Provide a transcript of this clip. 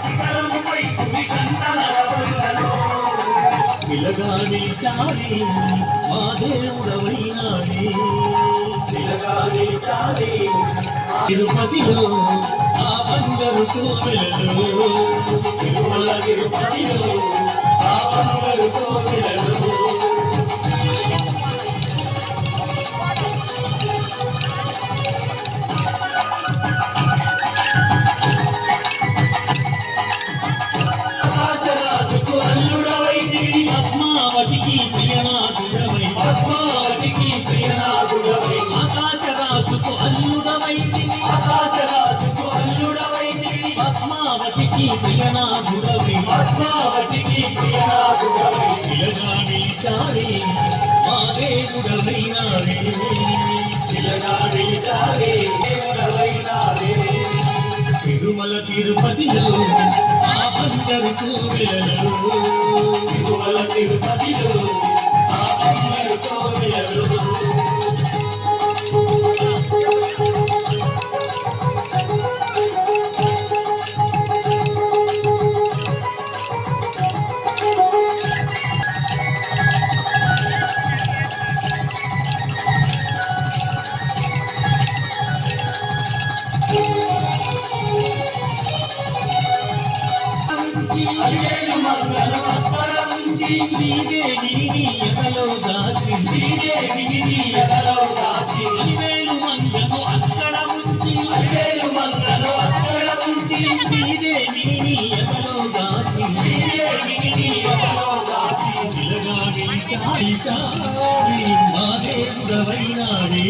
శిఖరముపై కుడి గంటల రవలులలో శిలగాని సారి మా దేవుడవైనాడే తిరుపతిలో ఆ బంగారు కోవెలలో తిరుపతిలో ఆ బంగారు కోవెలలో పద్మావతికి ప్రియనాథుడవై ఆకాశరాజుకు అల్లుడవై పద్మావతికి ప్రియనాథుడవై శిలగాని సారి మా దేవుడవైనాడే తిరుమల తిరుపతిలో ఆ బంగారు కోవెలలో తిరుపతిలో ఆ బంగారు కోవెలలో శ్రీదేవిని ఎదలో దాచి అలివేలు మంగను అక్కడ ఉంచి శ్రీదేవిని ఎదలో దాచి శిలగాని సారి మా దేవుడవైనాడే